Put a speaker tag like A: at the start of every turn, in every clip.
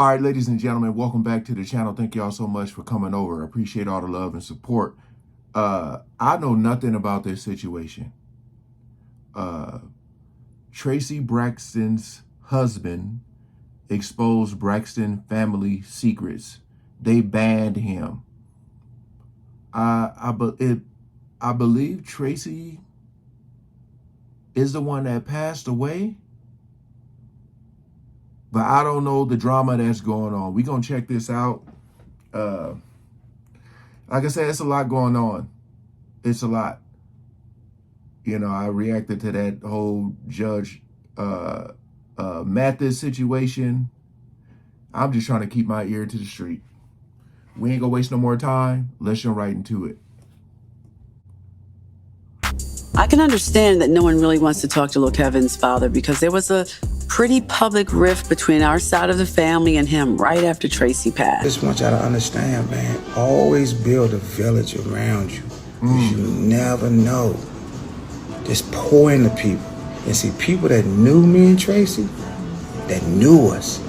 A: All right, ladies and gentlemen, welcome back to the channel. Thank you all so much for coming over. I appreciate all the love and support. I know nothing about this situation. Tracy Braxton's husband exposed Braxton family secrets. They banned him. I believe Tracy is the one that passed away, but I don't know the drama that's going on. We're going to check this out. Like I said, it's a lot going on. It's a lot. You know, I reacted to that whole Judge Mathis situation. I'm just trying to keep my ear to the street. We ain't gonna waste no more time. Let's jump right into it.
B: I can understand that no one really wants to talk to Lil Kevin's father because there was a pretty public rift between our side of the family and him right after Tracy passed.
C: I just want y'all to understand, man, always build a village around you. Because you never know. Just pour into people. And see, people that knew me and Tracy, that knew us,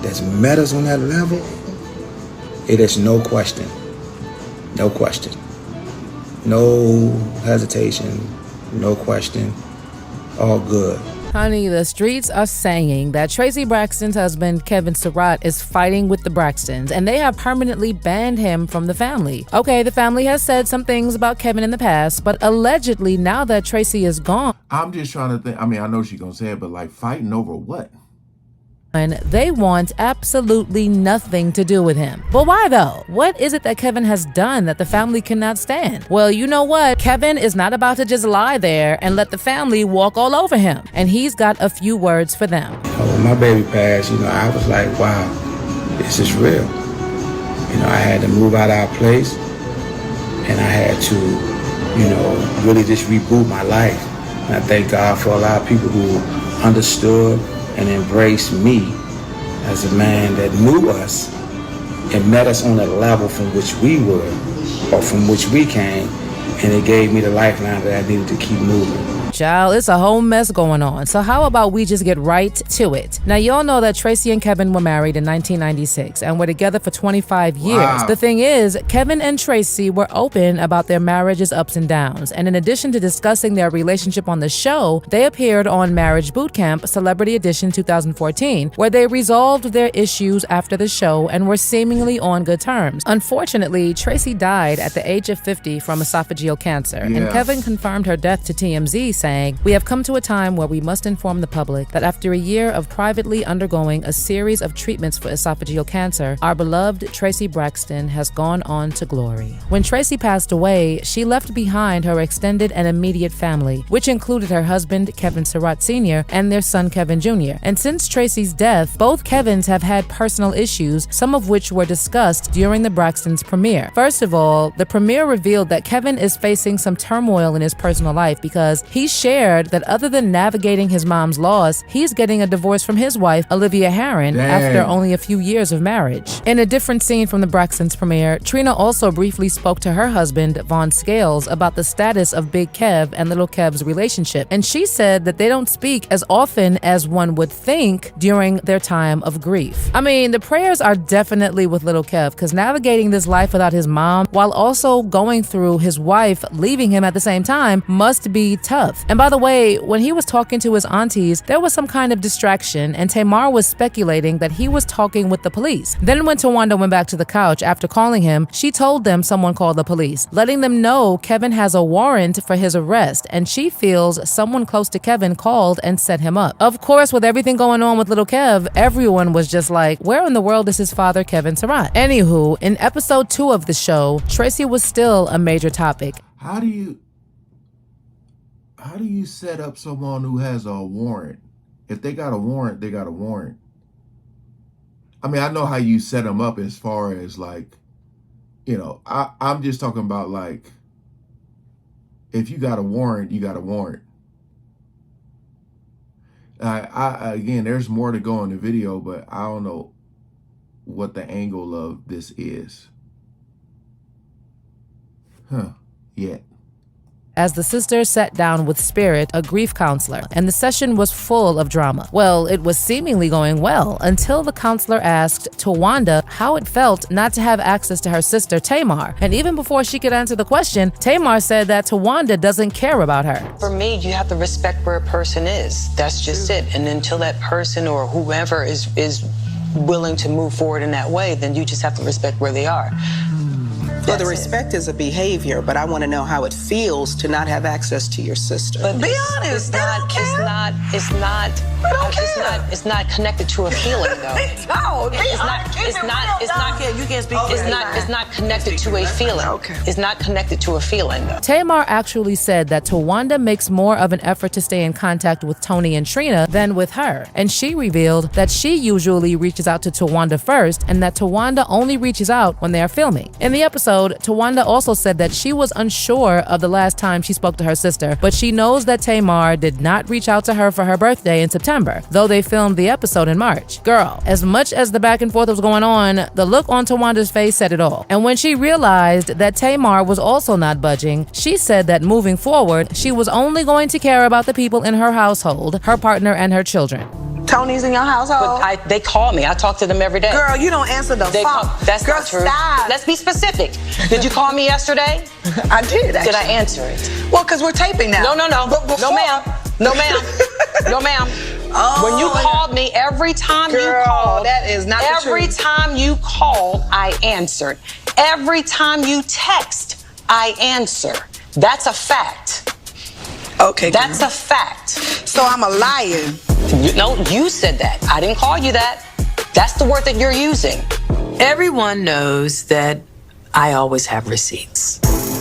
C: that's met us on that level, it is no question. No question. No hesitation. No question. All good.
D: Honey, the streets are saying that Tracy Braxton's husband, Kevin Surratt, is fighting with the Braxtons, and they have permanently banned him from the family. Okay, the family has said some things about Kevin in the past, but allegedly, now that Tracy is gone,
A: I'm just trying to think. I mean, I know she's gonna say it, but like fighting over what?
D: they want absolutely nothing to do with him. But why though? What is it that Kevin has done that the family cannot stand? Well, you know what? Kevin is not about to just lie there and let the family walk all over him. And he's got a few words for them.
C: When my baby passed, I was like, wow, this is real. I had to move out of our place, and I had to, really just reboot my life. And I thank God for a lot of people who understood and embraced me as a man that knew us and met us on a level from which we were, or from which we came, and it gave me the lifeline that I needed to keep moving.
D: Child, it's a whole mess going on. So how about we just get right to it? Now, y'all know that Tracy and Kevin were married in 1996 and were together for 25 years.
A: Wow.
D: The thing is, Kevin and Tracy were open about their marriage's ups and downs. And in addition to discussing their relationship on the show, they appeared on Marriage Boot Camp Celebrity Edition 2014, where they resolved their issues after the show and were seemingly on good terms. Unfortunately, Tracy died at the age of 50 from esophageal cancer. And Kevin confirmed her death to TMZ, saying, "We have come to a time where we must inform the public that after a year of privately undergoing a series of treatments for esophageal cancer, our beloved Tracy Braxton has gone on to glory." When Tracy passed away, she left behind her extended and immediate family, which included her husband, Kevin Surratt Sr., and their son, Kevin Jr. And since Tracy's death, both Kevins have had personal issues, some of which were discussed during the Braxtons' premiere. First of all, the premiere revealed that Kevin is facing some turmoil in his personal life because he shared that other than navigating his mom's loss, he's getting a divorce from his wife, Olivia Herron, after only a few years of marriage. In a different scene from the Braxtons' premiere, Trina also briefly spoke to her husband, Von Scales, about the status of Big Kev and Little Kev's relationship, and she said that they don't speak as often as one would think during their time of grief. I mean, the prayers are definitely with Little Kev, because navigating this life without his mom, while also going through his wife leaving him at the same time, must be tough. And by the way, when he was talking to his aunties, there was some kind of distraction, and Tamar was speculating that he was talking with the police. Then when Tawanda went back to the couch after calling him, she told them someone called the police, letting them know Kevin has a warrant for his arrest, and she feels someone close to Kevin called and set him up. Of course, with everything going on with Little Kev, everyone was just like, where in the world is his father, Kevin Surratt? Anywho, in episode 2 of the show, Tracy was still a major topic.
A: How do you set up someone who has a warrant? If they got a warrant, they got a warrant. I mean, I know how you set them up as far as like, I'm just talking about like, if you got a warrant, you got a warrant. Again, there's more to go in the video, but I don't know what the angle of this is. Yet.
D: as the sisters sat down with Spirit, a grief counselor, and the session was full of drama. Well, it was seemingly going well until the counselor asked Tawanda how it felt not to have access to her sister Tamar. And even before she could answer the question, Tamar said that Tawanda doesn't care about her.
E: For me, you have to respect where a person is. That's just it. And until that person or whoever is willing to move forward in that way, then you just have to respect where they are.
F: Well, the respect is a behavior, but I want to know how it feels to not have access to your sister.
E: But
F: be honest,
E: it's not connected to a feeling though.
F: No,
E: It's not connected to a feeling.
F: Okay.
E: It's not connected to a feeling though.
D: Tamar actually said that Tawanda makes more of an effort to stay in contact with Tony and Trina than with her. And she revealed that she usually reaches out to Tawanda first and that Tawanda only reaches out when they are filming. In the episode, Tawanda also said that she was unsure of the last time she spoke to her sister, but she knows that Tamar did not reach out to her for her birthday in September, though they filmed the episode in March. Girl, as much as the back and forth was going on, the look on Tawanda's face said it all. And when she realized that Tamar was also not budging, she said that moving forward, she was only going to care about the people in her household, her partner, and her children.
F: Tony's in your household?
E: But they call me. I talk to them every day.
F: Girl, you don't answer the phone.
E: That's
F: Girl,
E: not true.
F: Stop.
E: Let's be specific. Did you call me yesterday?
F: I did, actually.
E: Did I answer it?
F: Well, because we're taping now.
E: No.
F: But before...
E: No, ma'am. No, ma'am. No, ma'am.
F: Oh,
E: when you called me, every time
F: girl,
E: you called,
F: that is not the
E: every
F: truth.
E: time you called, I answered. Every time you text, I answer. That's a fact.
F: Okay,
E: That's a fact.
F: So I'm a liar.
E: No, you said that. I didn't call you that. That's the word that you're using. Everyone knows that I always have receipts.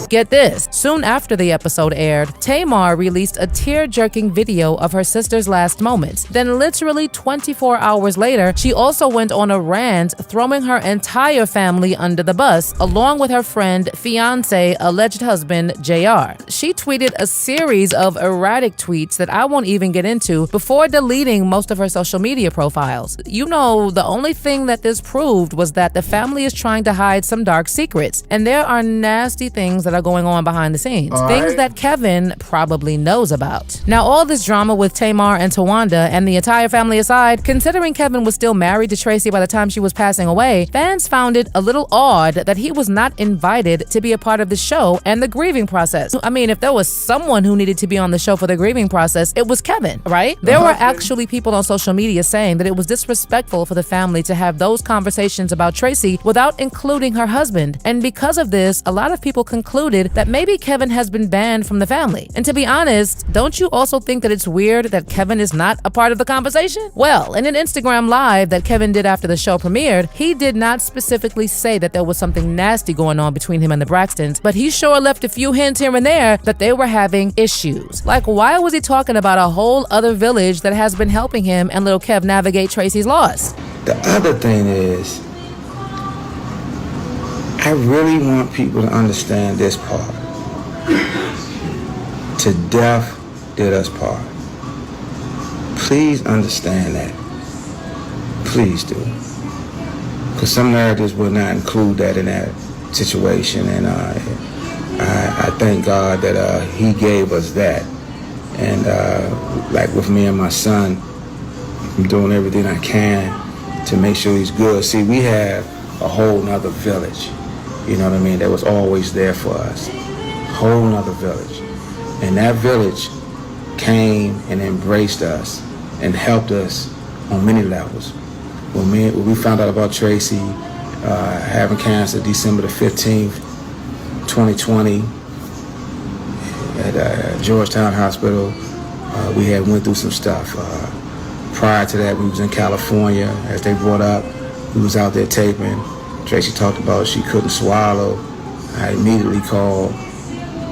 D: Get this, soon after the episode aired, Tamar released a tear-jerking video of her sister's last moments. Then literally 24 hours later, she also went on a rant throwing her entire family under the bus, along with her friend, fiance, alleged husband, JR. She tweeted a series of erratic tweets that I won't even get into before deleting most of her social media profiles. You know, the only thing that this proved was that the family is trying to hide some dark secrets, and there are nasty things that are going on behind the scenes. Things that Kevin probably knows about. Now, all this drama with Tamar and Tawanda and the entire family aside, considering Kevin was still married to Tracy by the time she was passing away, fans found it a little odd that he was not invited to be a part of the show and the grieving process. I mean, if there was someone who needed to be on the show for the grieving process, it was Kevin, right? There were actually people on social media saying that it was disrespectful for the family to have those conversations about Tracy without including her husband. And because of this, a lot of people concluded that maybe Kevin has been banned from the family. And to be honest, don't you also think that it's weird that Kevin is not a part of the conversation? Well, in an Instagram live that Kevin did after the show premiered, he did not specifically say that there was something nasty going on between him and the Braxtons, but he sure left a few hints here and there that they were having issues. Like, why was he talking about a whole other village that has been helping him and little Kev navigate Tracy's loss?
C: The other thing is, I really want people to understand this part. To death did us part. Please understand that. Please do. Because some narratives will not include that in that situation. And I thank God that he gave us that. And like with me and my son, I'm doing everything I can to make sure he's good. See, we have a whole nother village. You know what I mean? That was always there for us. Whole nother village. And that village came and embraced us and helped us on many levels. When we found out about Tracy having cancer December the 15th, 2020 at Georgetown Hospital, we had went through some stuff. Prior to that, we was in California. As they brought up, we was out there taping. Tracy talked about she couldn't swallow. I immediately called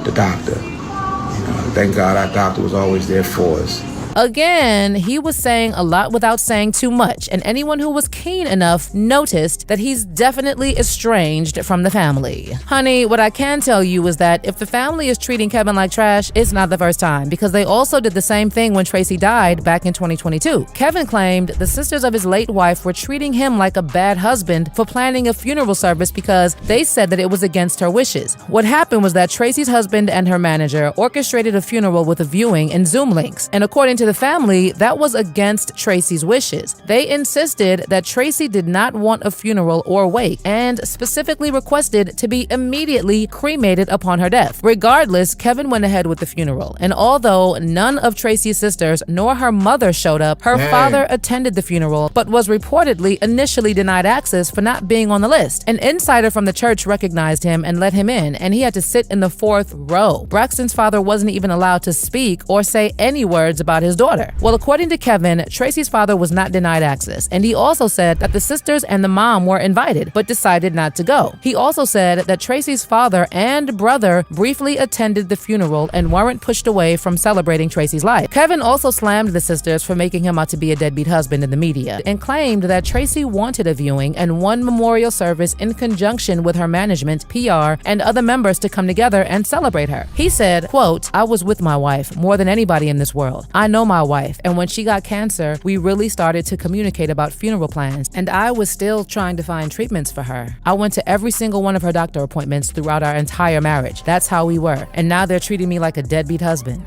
C: the doctor. You know, thank God our doctor was always there for us.
D: Again, he was saying a lot without saying too much, and anyone who was keen enough noticed that he's definitely estranged from the family. Honey, what I can tell you is that if the family is treating Kevin like trash, it's not the first time, because they also did the same thing when Tracy died back in 2022. Kevin claimed the sisters of his late wife were treating him like a bad husband for planning a funeral service because they said that it was against her wishes. What happened was that Tracy's husband and her manager orchestrated a funeral with a viewing and Zoom links, and according to the family, that was against Tracy's wishes. They insisted that Tracy did not want a funeral or wake, and specifically requested to be immediately cremated upon her death. Regardless, Kevin went ahead with the funeral, and although none of Tracy's sisters nor her mother showed up, her father attended the funeral, but was reportedly initially denied access for not being on the list. An insider from the church recognized him and let him in, and he had to sit in the 4th row. Braxton's father wasn't even allowed to speak or say any words about his daughter. Well, according to Kevin, Tracy's father was not denied access, and he also said that the sisters and the mom were invited, but decided not to go. He also said that Tracy's father and brother briefly attended the funeral and weren't pushed away from celebrating Tracy's life. Kevin also slammed the sisters for making him out to be a deadbeat husband in the media, and claimed that Tracy wanted a viewing and one memorial service in conjunction with her management, PR, and other members to come together and celebrate her. He said, quote, "I was with my wife more than anybody in this world. I know my wife, and when she got cancer, we really started to communicate about funeral plans, and I was still trying to find treatments for her. I went to every single one of her doctor appointments throughout our entire marriage. That's how we were, and now they're treating me like a deadbeat husband."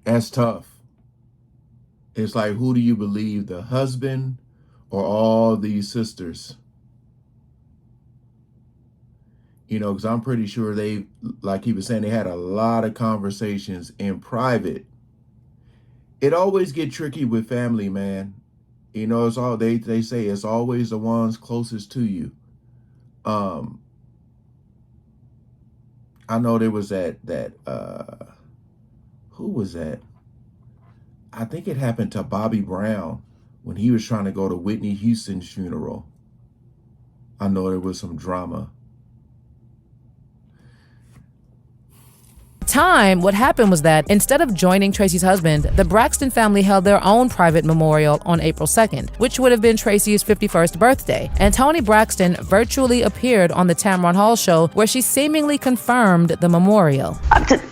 A: That's tough. It's like, who do you believe, the husband or all these sisters? You know, because I'm pretty sure they, like he was saying, they had a lot of conversations in private. It always get tricky with family, man. You know, it's all they say it's always the ones closest to you. I know there was that who was that? I think it happened to Bobby Brown when he was trying to go to Whitney Houston's funeral. I know there was some drama.
D: Time, what happened was that instead of joining Tracy's husband, the Braxton family held their own private memorial on April 2nd, which would have been Tracy's 51st birthday. And Toni Braxton virtually appeared on the Tamron Hall show, where she seemingly confirmed the memorial.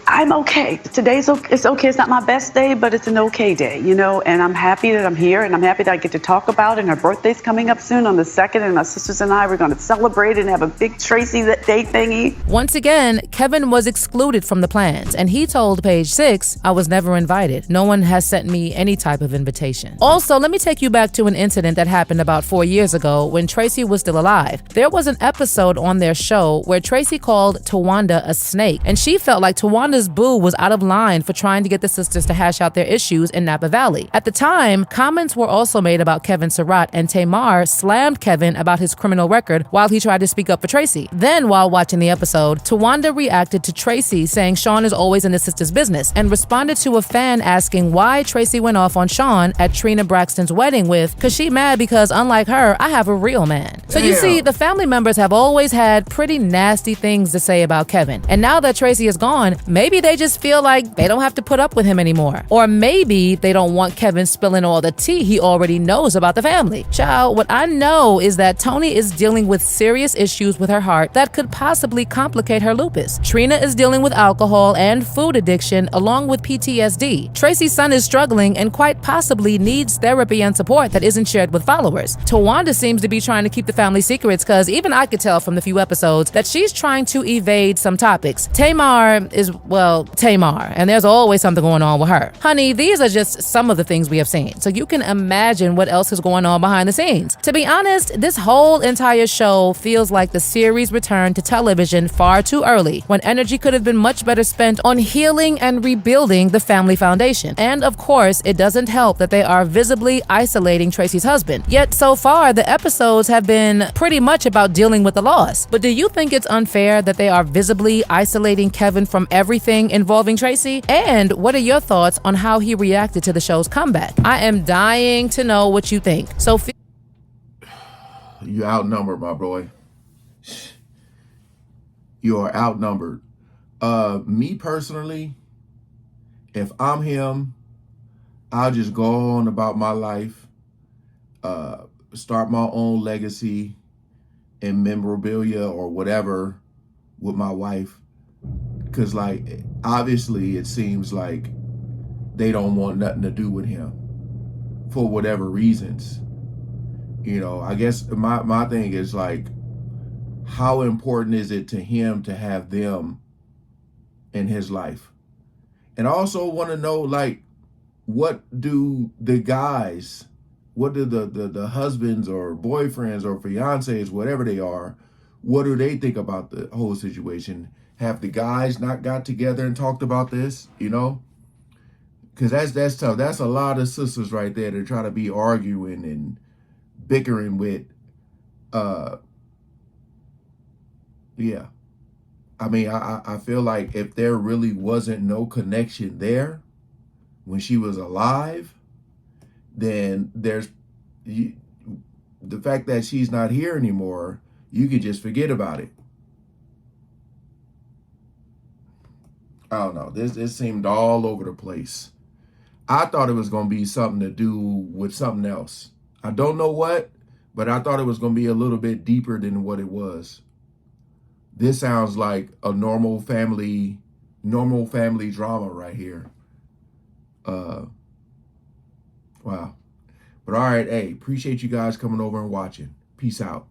G: I'm okay. Today's okay. It's okay. It's not my best day, but it's an okay day, you know, and I'm happy that I'm here, and I'm happy that I get to talk about it. And her birthday's coming up soon on the 2nd, and my sisters and I, we're going to celebrate and have a big Tracy Day thingy.
D: Once again, Kevin was excluded from the plans, and he told Page Six, "I was never invited. No one has sent me any type of invitation." Also, let me take you back to an incident that happened about 4 years ago when Tracy was still alive. There was an episode on their show where Tracy called Tawanda a snake, and she felt like Tawanda's boo was out of line for trying to get the sisters to hash out their issues in Napa Valley. At the time, comments were also made about Kevin Surratt, and Tamar slammed Kevin about his criminal record while he tried to speak up for Tracy. Then, while watching the episode, Tawanda reacted to Tracy saying Sean is always in the sister's business, and responded to a fan asking why Tracy went off on Sean at Trina Braxton's wedding with, "Cause she mad because unlike her, I have a real man." So you see, the family members have always had pretty nasty things to say about Kevin. And now that Tracy is gone, maybe they just feel like they don't have to put up with him anymore. Or maybe they don't want Kevin spilling all the tea he already knows about the family. Child, what I know is that Toni is dealing with serious issues with her heart that could possibly complicate her lupus. Trina is dealing with alcohol and food addiction along with PTSD. Tracy's son is struggling and quite possibly needs therapy and support that isn't shared with followers. Tawanda seems to be trying to keep the family secrets, because even I could tell from the few episodes that she's trying to evade some topics. Tamar is, well, Tamar, and there's always something going on with her. Honey, these are just some of the things we have seen, so you can imagine what else is going on behind the scenes. To be honest, this whole entire show feels like the series returned to television far too early, when energy could have been much better spent on healing and rebuilding the family foundation. And of course, it doesn't help that they are visibly isolating Tracy's husband. Yet so far, the episodes have been pretty much about dealing with the loss. But do you think it's unfair that they are visibly isolating Kevin from everything involving Tracy? And what are your thoughts on how he reacted to the show's comeback? I am dying to know what you think. So
A: You outnumbered, my boy. You are outnumbered. Me personally, if I'm him, I'll just go on about my life, start my own legacy and memorabilia or whatever with my wife. Because, like, obviously it seems like they don't want nothing to do with him for whatever reasons. You know, I guess my thing is, like, how important is it to him to have them in his life? And I also want to know, like, what do the guys, what do the husbands or boyfriends or fiancés, whatever they are, what do they think about the whole situation? Have the guys not got together and talked about this, you know? Because that's tough. That's a lot of sisters right there that try to be arguing and bickering with, yeah. I mean, I feel like if there really wasn't no connection there when she was alive, then the fact that she's not here anymore, you could just forget about it. I don't know. This seemed all over the place. I thought it was going to be something to do with something else. I don't know what, but I thought it was going to be a little bit deeper than what it was. This sounds like a normal family drama right here. Wow. But all right, hey, appreciate you guys coming over and watching. Peace out.